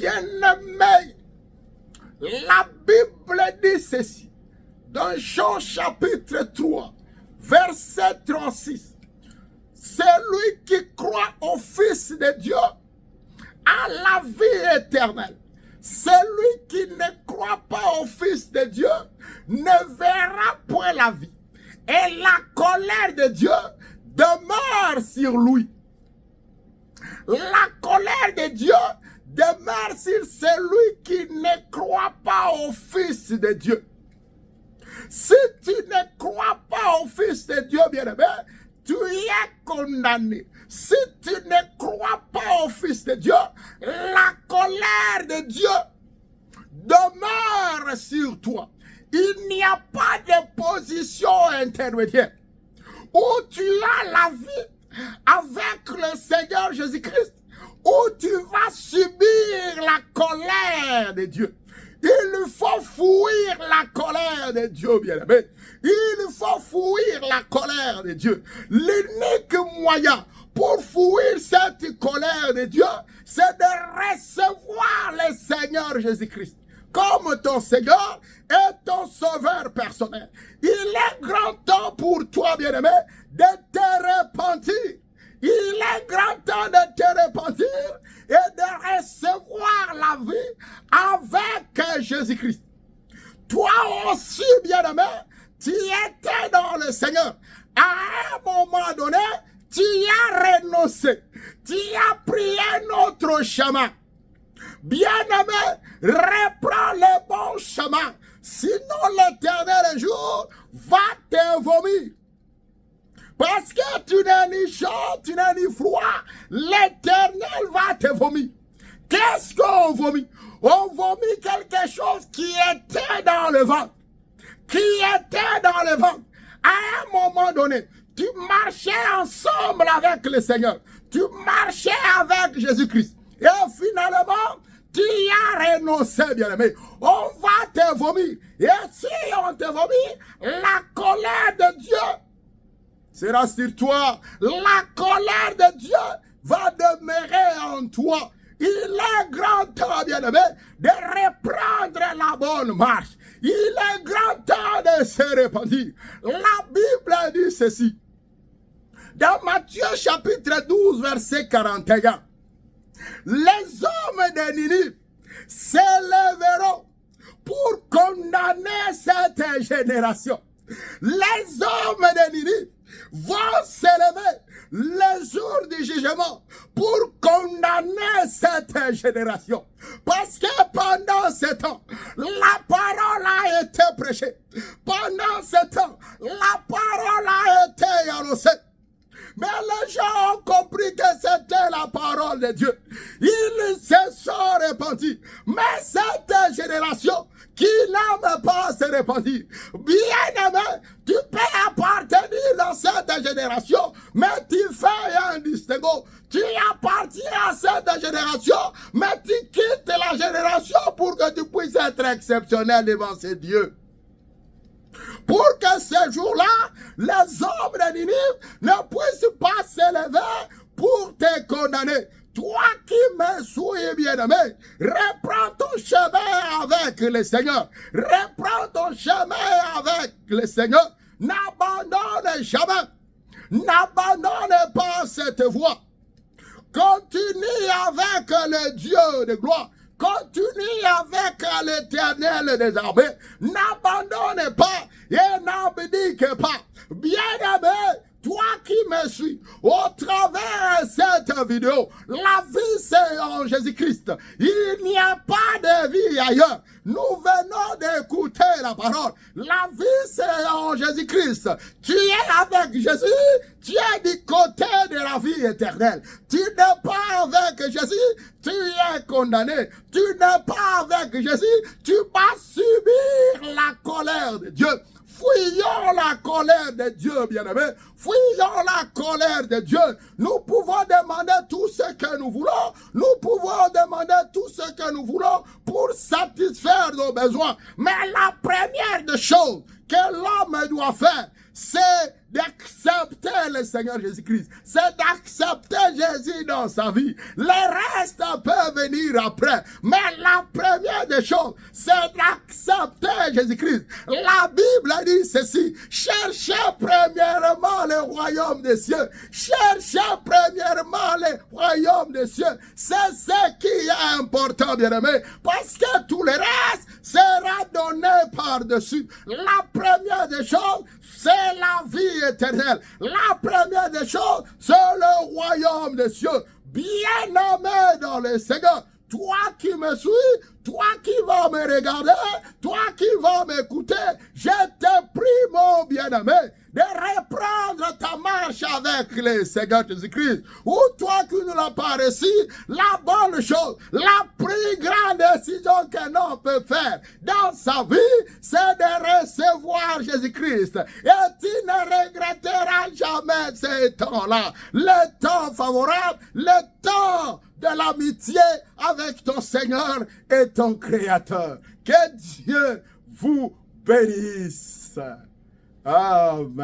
Bien-aimé, la Bible dit ceci, dans Jean chapitre 3, verset 36. Celui qui croit au Fils de Dieu a la vie éternelle. Celui qui ne croit pas au Fils de Dieu ne verra point la vie. Et la colère de Dieu demeure sur lui. La colère de Dieu demeure sur celui qui ne croit pas au Fils de Dieu. Si tu ne crois pas au Fils de Dieu, bien-aimé, tu es condamné. Si tu ne crois pas au Fils de Dieu, la colère de Dieu demeure sur toi. Il n'y a pas de position intermédiaire où tu as la vie avec le Seigneur Jésus-Christ, où tu vas subir la colère de Dieu. Il faut fuir la colère de Dieu, bien-aimé. Il faut fuir la colère de Dieu. L'unique moyen pour fuir cette colère de Dieu, c'est de recevoir le Seigneur Jésus-Christ comme ton Seigneur et ton Sauveur personnel. Il est grand temps pour toi, bien-aimé, de te repentir. Il est grand temps de te repentir et de recevoir la vie avec Jésus-Christ. Toi aussi, bien-aimé, tu étais dans le Seigneur. À un moment donné, tu as renoncé. Tu as pris un autre chemin. Bien-aimé, reprends le bon chemin. Sinon, l'Éternel un jour va te vomir. Parce que tu n'as ni chaud, tu n'as ni froid, l'Éternel va te vomir. Qu'est-ce qu'on vomit? On vomit quelque chose qui était dans le ventre. Qui était dans le ventre. À un moment donné, tu marchais ensemble avec le Seigneur. Tu marchais avec Jésus-Christ. Et finalement, tu as renoncé, bien-aimé. On va te vomir. Et si on te vomit, la colère de Dieu sera sur toi. La colère de Dieu va demeurer en toi. Il est grand temps, bien-aimé, de reprendre la bonne marche. Il est grand temps de se repentir. La Bible dit ceci. Dans Matthieu chapitre 12, verset 41. Les hommes de Ninive s'élèveront pour condamner cette génération. Les hommes de Ninive vont s'élever le jour du jugement pour condamner cette génération. Parce que pendant ce temps, la parole a été prêchée. Pendant ce temps, la parole a été annoncée. Mais les gens ont compris que c'était la parole de Dieu. Ils se sont repentis. Mais cette génération qui n'aime pas se repentir, bien aimé, tu peux appartenir dans cette génération, mais tu fais un distinguo. Tu appartiens à cette génération, mais tu quittes la génération pour que tu puisses être exceptionnel devant ce Dieu. Pour que ce jour-là, les hommes de Ninive ne puissent pas s'élever pour te condamner. Toi qui me suis, bien-aimé, reprends ton chemin avec le Seigneur. Reprends ton chemin avec le Seigneur. N'abandonne jamais. N'abandonne pas cette voie. Continue avec le Dieu de gloire. Continue avec l'Éternel des armées. N'abandonne pas et n'abdique pas. Bien-aimé, toi qui me suis, au travers de cette vidéo, la vie c'est en Jésus-Christ. Il n'y a pas de vie ailleurs. Nous venons d'écouter la parole. La vie c'est en Jésus-Christ. Tu es avec Jésus, tu es du côté de la vie éternelle. Tu n'es pas avec Jésus, tu es condamné. Tu n'es pas avec Jésus, tu vas subir la colère de Dieu. Fuyons la colère de Dieu, bien-aimé. Fuyons la colère de Dieu. Nous pouvons demander tout ce que nous voulons. Nous pouvons demander tout ce que nous voulons pour satisfaire nos besoins. Mais la première des choses que l'homme doit faire, c'est d'accepter le Seigneur Jésus-Christ. C'est d'accepter Jésus dans sa vie. Les restes peuvent venir après. Mais la première des choses, c'est d'accepter Jésus-Christ. La Bible dit ceci. Cherchez premièrement le royaume des cieux. Cherchez premièrement le royaume des cieux. C'est ce qui est important, bien-aimé. Parce que tout le reste sera donné par-dessus. La première des choses, c'est la vie éternelle. La première des choses, c'est le royaume des cieux. Bien-aimé dans le Seigneur, toi qui me suis, toi qui vas me regarder, toi qui vas m'écouter, je te prie, mon bien-aimé, de reprendre ta marche avec le Seigneur Jésus-Christ. Ou toi qui ne l'as pas reçu, la bonne chose, la plus grande décision qu'un homme peut faire dans sa vie, c'est de recevoir Jésus-Christ. Et tu ne regretteras jamais ce temps-là. Le temps favorable, le temps de l'amitié avec ton Seigneur et ton Créateur. Que Dieu vous bénisse. Amen.